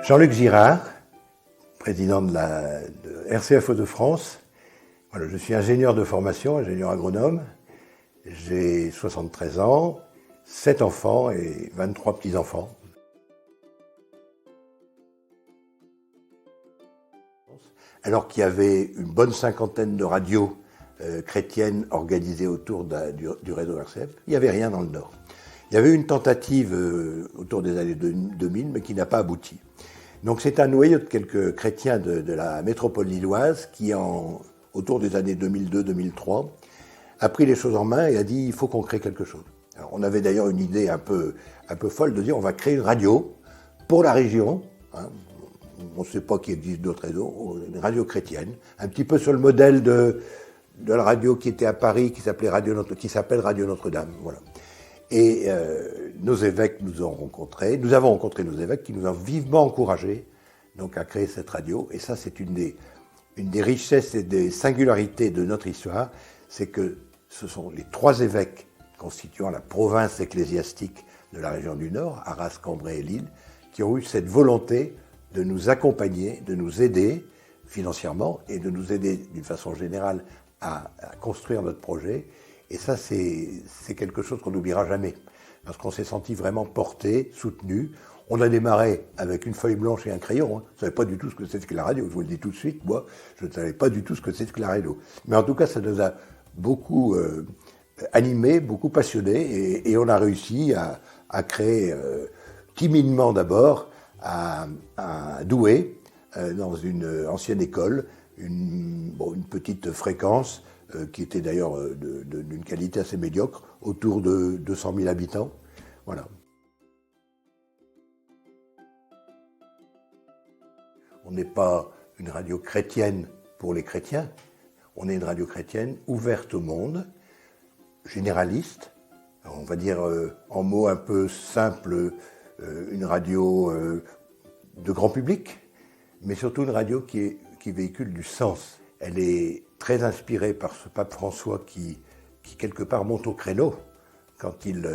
Jean-Luc Girard, président de RCF Hauts-de-France. Voilà, je suis ingénieur de formation, ingénieur agronome. J'ai 73 ans, 7 enfants et 23 petits-enfants. Alors qu'il y avait une bonne cinquantaine de radios chrétiennes organisées autour du réseau RCF, il n'y avait rien dans le Nord. Il y avait une tentative autour des années 2000, mais qui n'a pas abouti. Donc c'est un noyau de quelques chrétiens de la métropole lilloise qui, autour des années 2002-2003, a pris les choses en main et a dit il faut qu'on crée quelque chose. Alors, on avait d'ailleurs une idée un peu folle de dire on va créer une radio pour la région. Hein. On ne sait pas qu'il existe d'autres réseaux, une radio chrétienne, un petit peu sur le modèle de la radio qui était à Paris, qui s'appelle Radio Notre-Dame. Voilà. Et nos évêques nous avons rencontré nos évêques qui nous ont vivement encouragés donc, à créer cette radio. Et ça, c'est une des richesses et des singularités de notre histoire, c'est que ce sont les 3 évêques constituant la province ecclésiastique de la région du Nord, Arras, Cambrai et Lille, qui ont eu cette volonté de nous accompagner, de nous aider financièrement et de nous aider d'une façon générale à construire notre projet. Et ça, c'est quelque chose qu'on n'oubliera jamais, parce qu'on s'est senti vraiment porté, soutenu. On a démarré avec une feuille blanche et un crayon. Hein. Je ne savais pas du tout ce que c'était que la radio, je vous le dis tout de suite. Moi, je ne savais pas du tout ce que c'était que la radio. Mais en tout cas, ça nous a beaucoup animés, beaucoup passionnés, et on a réussi à créer timidement d'abord à Douai, dans une ancienne école, une petite fréquence qui était d'ailleurs d'une qualité assez médiocre, autour de 200 000 habitants. Voilà. On n'est pas une radio chrétienne pour les chrétiens, on est une radio chrétienne ouverte au monde, généraliste, on va dire en mots un peu simples, une radio de grand public, mais surtout une radio qui véhicule du sens. Elle est très inspirée par ce pape François qui quelque part monte au créneau quand il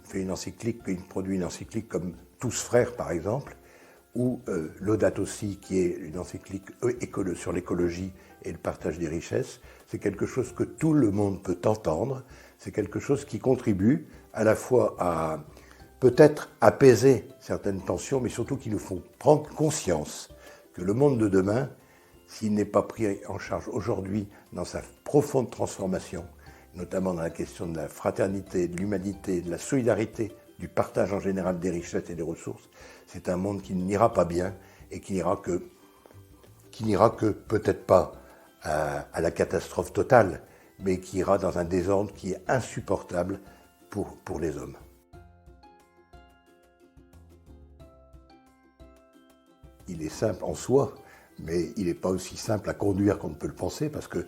fait une encyclique, il produit une encyclique comme Tous frères par exemple, ou Laudato Si qui est une encyclique sur l'écologie et le partage des richesses. C'est quelque chose que tout le monde peut entendre, c'est quelque chose qui contribue à la fois à peut-être apaiser certaines tensions, mais surtout qui nous font prendre conscience que le monde de demain, s'il n'est pas pris en charge aujourd'hui dans sa profonde transformation, notamment dans la question de la fraternité, de l'humanité, de la solidarité, du partage en général des richesses et des ressources, c'est un monde qui n'ira pas bien et qui n'ira que peut-être pas à la catastrophe totale, mais qui ira dans un désordre qui est insupportable pour les hommes. Il est simple en soi, mais il n'est pas aussi simple à conduire qu'on ne peut le penser, parce que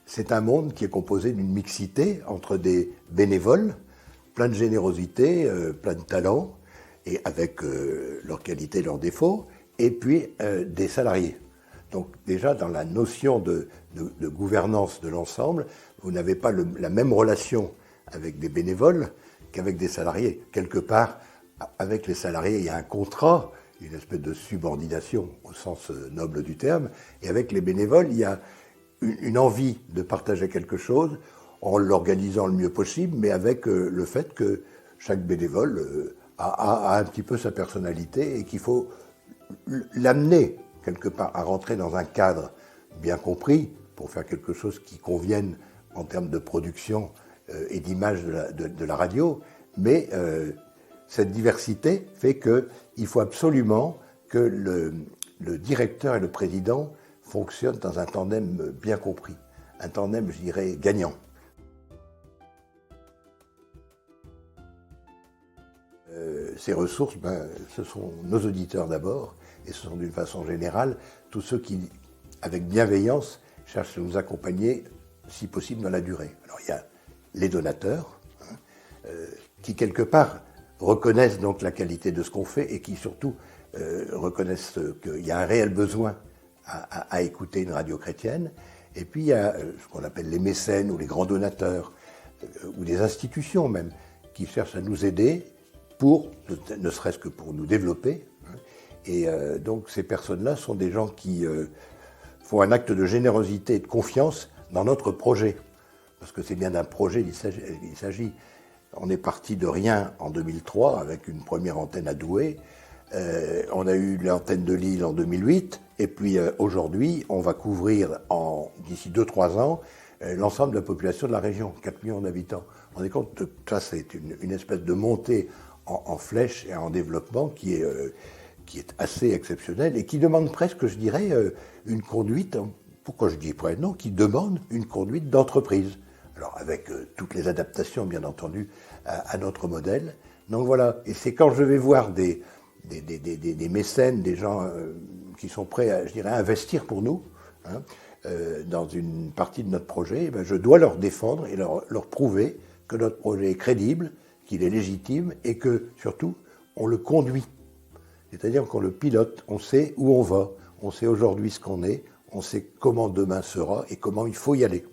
c'est un monde qui est composé d'une mixité entre des bénévoles, plein de générosité, plein de talent, et avec leurs qualités et leurs défauts, et puis des salariés. Donc déjà, dans la notion de gouvernance de l'ensemble, vous n'avez pas la même relation avec des bénévoles qu'avec des salariés. Quelque part, avec les salariés, il y a un contrat, une espèce de subordination au sens noble du terme, et avec les bénévoles, il y a une envie de partager quelque chose en l'organisant le mieux possible, mais avec le fait que chaque bénévole a un petit peu sa personnalité et qu'il faut l'amener quelque part à rentrer dans un cadre bien compris pour faire quelque chose qui convienne en termes de production et d'image de la radio, mais cette diversité fait qu'il faut absolument que le directeur et le président fonctionnent dans un tandem bien compris, un tandem, je dirais, gagnant. Ces ressources, ce sont nos auditeurs d'abord, et ce sont d'une façon générale tous ceux qui, avec bienveillance, cherchent à nous accompagner, si possible, dans la durée. Alors il y a les donateurs, qui quelque part reconnaissent donc la qualité de ce qu'on fait et qui surtout reconnaissent qu'il y a un réel besoin à écouter une radio chrétienne. Et puis il y a ce qu'on appelle les mécènes ou les grands donateurs, ou des institutions même, qui cherchent à nous aider ne serait-ce que pour nous développer, Et donc ces personnes-là sont des gens qui font un acte de générosité et de confiance dans notre projet. Parce que c'est bien d'un projet qu'il s'agit. On est parti de rien en 2003 avec une première antenne à Douai. On a eu l'antenne de Lille en 2008. Et puis aujourd'hui, on va couvrir d'ici 2-3 ans l'ensemble de la population de la région, 4 millions d'habitants. On est compte que ça, c'est une espèce de montée en flèche et en développement qui est assez exceptionnelle et qui demande presque, je dirais, une conduite, pourquoi je dis pas non, qui demande une conduite d'entreprise. Alors avec toutes les adaptations, bien entendu, à notre modèle. Donc voilà, et c'est quand je vais voir des mécènes, des gens qui sont prêts à, je dirais, à investir pour nous, hein, dans une partie de notre projet, ben, je dois leur défendre et leur prouver que notre projet est crédible, qu'il est légitime et que, surtout, on le conduit. C'est-à-dire qu'on le pilote, on sait où on va, on sait aujourd'hui ce qu'on est, on sait comment demain sera et comment il faut y aller.